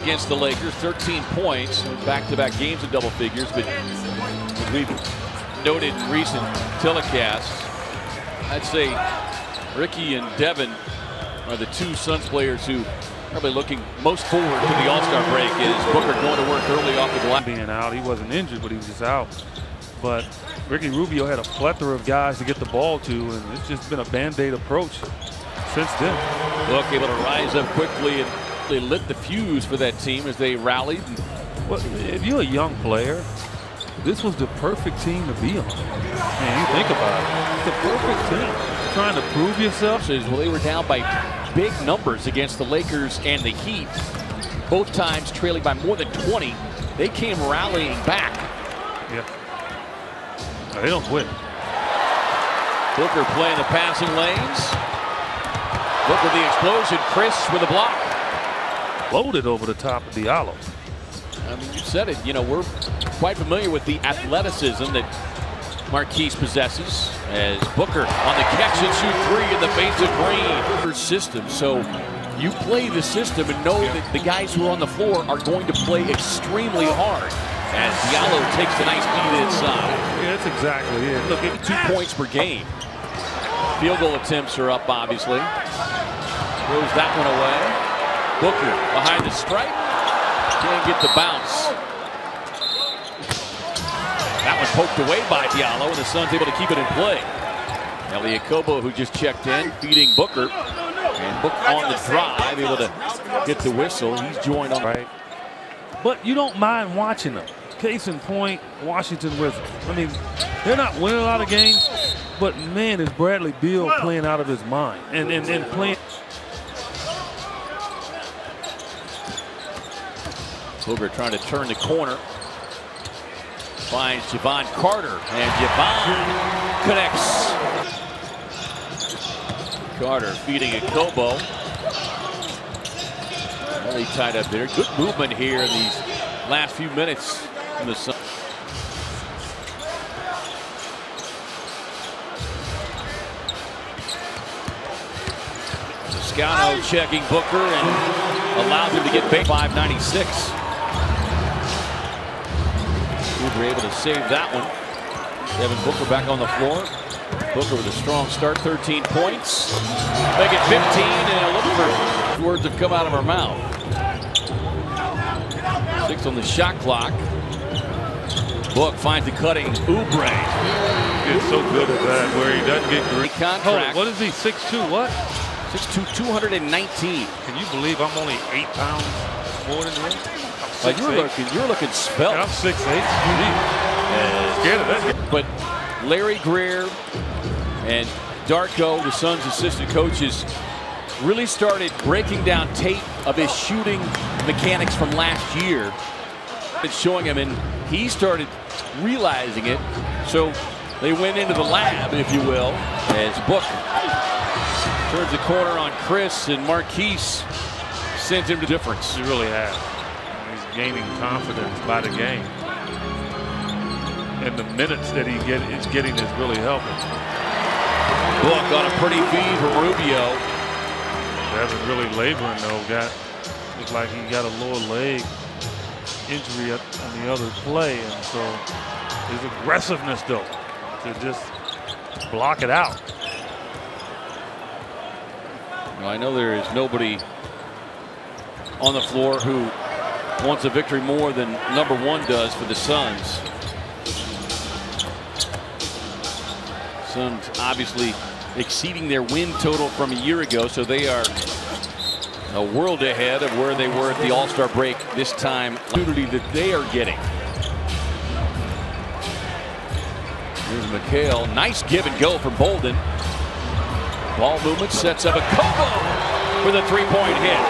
Against the Lakers, 13 points, back-to-back games in double figures, but as we've noted in recent telecasts, I'd say Ricky and Devin are the two Suns players who probably looking most forward to the All-Star break. Is Booker going to work early off the glass? Being out, he wasn't injured, but he was just out. But Ricky Rubio had a plethora of guys to get the ball to, and it's just been a band-aid approach since then. Book able to rise up quickly, and they lit the fuse for that team as they rallied. Well, if you're a young player, this was the perfect team to be on. Man, you think about it. It's the perfect team. Trying to prove yourself. Well, they were down by big numbers against the Lakers and the Heat. Both times trailing by more than 20. They came rallying back. Yeah. No, they don't quit. Booker playing the passing lanes. Booker the explosion. Chris with a block. Loaded over the top of Diallo. I mean, you said it. You know, we're quite familiar with the athleticism that Marquise possesses, as Booker on the catch and shoot three in the face of Green. System. So you play the system and know that the guys who are on the floor are going to play extremely hard. As Diallo takes the nice beat inside. Yeah, that's exactly it. Look at 2 points per game. Field goal attempts are up, obviously. Throws that one away. Booker behind the stripe. Can't get the bounce. That one poked away by Diallo, and the Suns able to keep it in play. Elliot Kobo, who just checked in, feeding Booker. And Booker on the drive, able to get the whistle. He's joined on. Right. But you don't mind watching them. Case in point, Washington Wizards. I mean, they're not winning a lot of games, but man, is Bradley Beal playing out of his mind. And playing. Booker trying to turn the corner. Finds Javon Carter, and Javon connects. Carter feeding a Kobo. Really tied up there. Good movement here in these last few minutes from the Suns. Toscano checking Booker and allows him to get back 596. We're able to save that one. Devin Booker back on the floor. Booker with a strong start, 13 points. Make it 15, and look for words have come out of our mouth. 6 on the shot clock. Book finds the cutting Oubre. He's so good at that, where he doesn't get great contract. What is he, 6'2", what? 6'2", 219. Can you believe I'm only 8 pounds more than him? Like you're looking svelte. Yeah, I'm 6'8". Scared of that. But Larry Greer and Darko, the Suns' assistant coaches, really started breaking down tape of his shooting mechanics from last year. It's showing him, and he started realizing it. So they went into the lab, if you will, as Book turns the corner on Chris, and Marquise sends him to difference. He really has. He's gaining confidence by the game. And the minutes that is getting is really helping. Book on a pretty feed for Rubio. Devin really laboring though. Looks like he got a lower leg injury on the other play, and so his aggressiveness though to just block it out. Well, I know there is nobody on the floor who wants a victory more than number 1 does for the Suns. Suns obviously exceeding their win total from a year ago, so they are a world ahead of where they were at the All-Star break this time. Opportunity that they are getting. Here's McHale. Nice give and go from Bolden. Ball movement sets up a Kobo with a 3-point hit.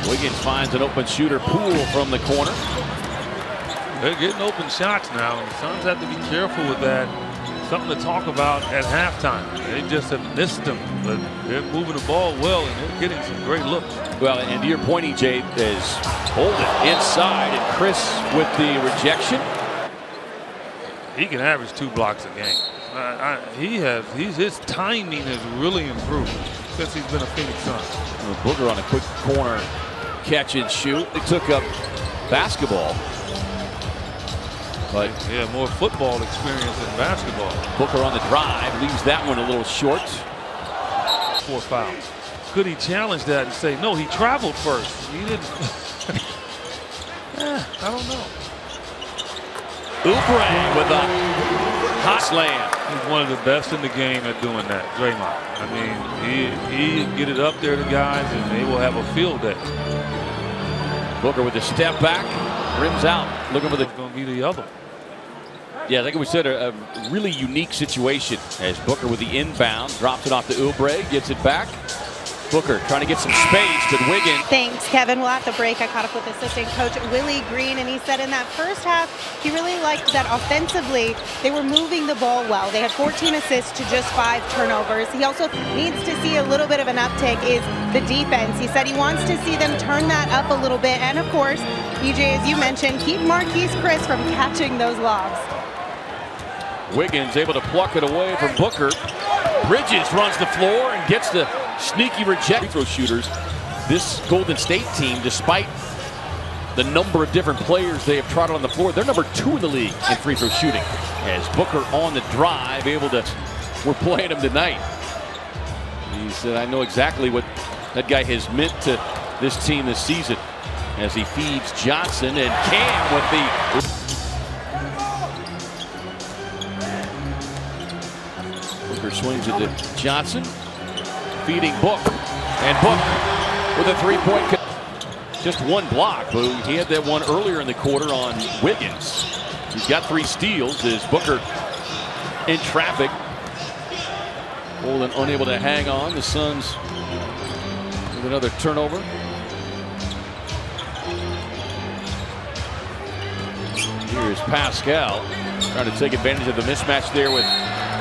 Wiggins finds an open shooter. Poole from the corner. They're getting open shots now, and the Suns have to be careful with that. Something to talk about at halftime. They just have missed them, but they're moving the ball well, and they're getting some great looks. Well, and to your point, EJ, is Bolden inside, and Chris with the rejection. He can average 2 blocks a game. his timing has really improved since he's been a Phoenix Sun. Booker on a quick corner catch and shoot. They took up basketball. But yeah, more football experience than basketball. Booker on the drive leaves that one a little short. 4 fouls. Could he challenge that and say, no, he traveled first? He didn't. I don't know. Oubre with a hot slam. He's one of the best in the game at doing that, Draymond. I mean, he get it up there to guys, and they will have a field day. Booker with a step back, rims out, looking for the. It's going to be the other. Yeah, I think we said a really unique situation as Booker with the inbound drops it off to Oubre, gets it back. Booker trying to get some space, but Wiggins. Thanks, Kevin. Well, at the break, I caught up with assistant coach Willie Green, and he said in that first half, he really liked that offensively, they were moving the ball well. They had 14 assists to just 5 turnovers. He also needs to see a little bit of an uptick is the defense. He said he wants to see them turn that up a little bit. And, of course, EJ, as you mentioned, keep Marquise Chris from catching those lobs. Wiggins able to pluck it away from Booker. Bridges runs the floor and gets the sneaky reject. Free throw shooters. This Golden State team, despite the number of different players they have trotted on the floor, they're number 2 in the league in free throw shooting. As Booker on the drive, able to, we're playing him tonight. He said, I know exactly what that guy has meant to this team this season. As he feeds Johnson and Cam with the. Booker swings it to Johnson, feeding Book, and Book with a 3-point. Just one block, but he had that one earlier in the quarter on Wiggins. He's got 3 steals as Booker in traffic. Bolden unable to hang on. The Suns with another turnover. Here's Pascal trying to take advantage of the mismatch there with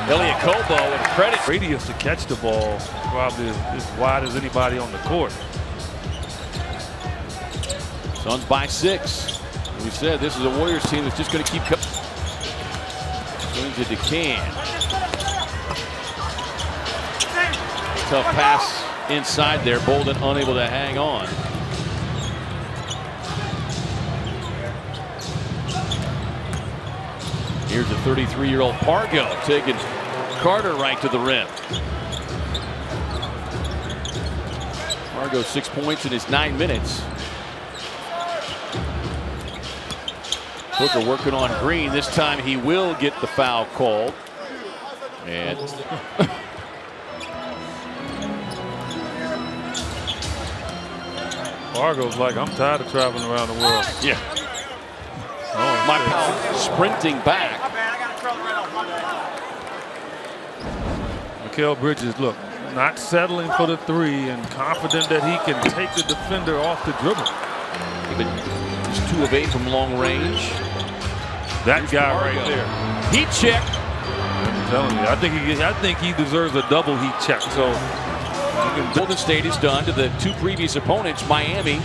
Elliot Kobo, and credit. Radius to catch the ball probably as wide as anybody on the court. Suns by 6. We said this is a Warriors team that's just going to keep coming. Swings it to Can. Tough pass inside there. Bolden unable to hang on. Here's a 33-year-old Pargo taking Carter right to the rim. Pargo 6 points in his 9 minutes. Booker working on Green. This time he will get the foul called. And Pargo's like, I'm tired of traveling around the world. yeah. Oh, my pal sprinting back. Mikal Bridges, look, not settling for the 3 and confident that he can take the defender off the dribble. He's 2 of 8 from long range. That guy right there. Heat check. I'm telling you, I think he deserves a double heat check. So Golden State is done to the 2 previous opponents, Miami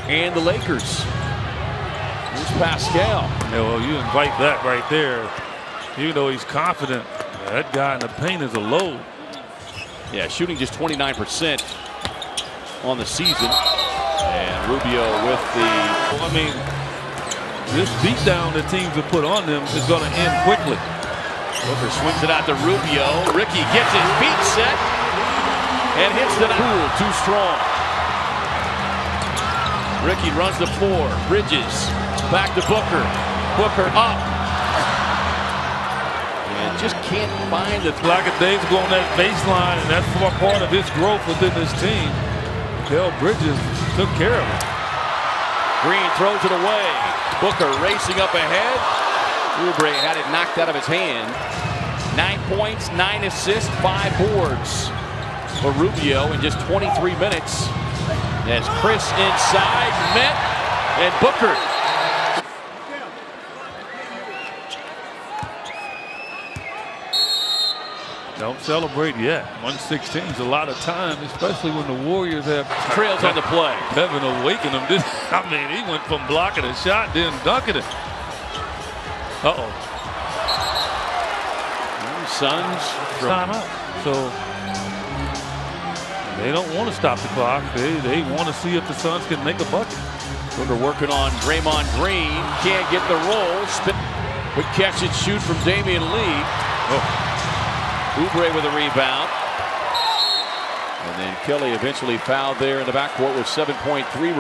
and the Lakers. Here's Pascal. Yeah, well, you invite that right there. Even though he's confident, that guy in the paint is a load. Yeah, shooting just 29% on the season. And Rubio with the. I mean, this beatdown that teams have put on them is going to end quickly. Booker swings it out to Rubio. Ricky gets his feet set and hits the pool. Too strong. Ricky runs the floor. Bridges back to Booker. Booker up. And just can't find the. Lackadaisical on that baseline, and that's part of his growth within this team. Mikal Bridges took care of it. Green throws it away. Booker racing up ahead. Oubre had it knocked out of his hand. 9 points, 9 assists, 5 boards for Rubio in just 23 minutes. As Chris inside met, and Booker. Don't celebrate yet. 116 is a lot of time, especially when the Warriors have Trails on the play. Devin awakened him. I mean, he went from blocking a shot, then dunking it. Uh-oh. Suns from Timeout. So they don't want to stop the clock. They want to see if the Suns can make a bucket. Booker working on Draymond Green. Can't get the roll. Spin. Quick catch and shoot from Damian Lee. Oubre with a rebound. And then Kelly eventually fouled there in the backcourt with 7.3.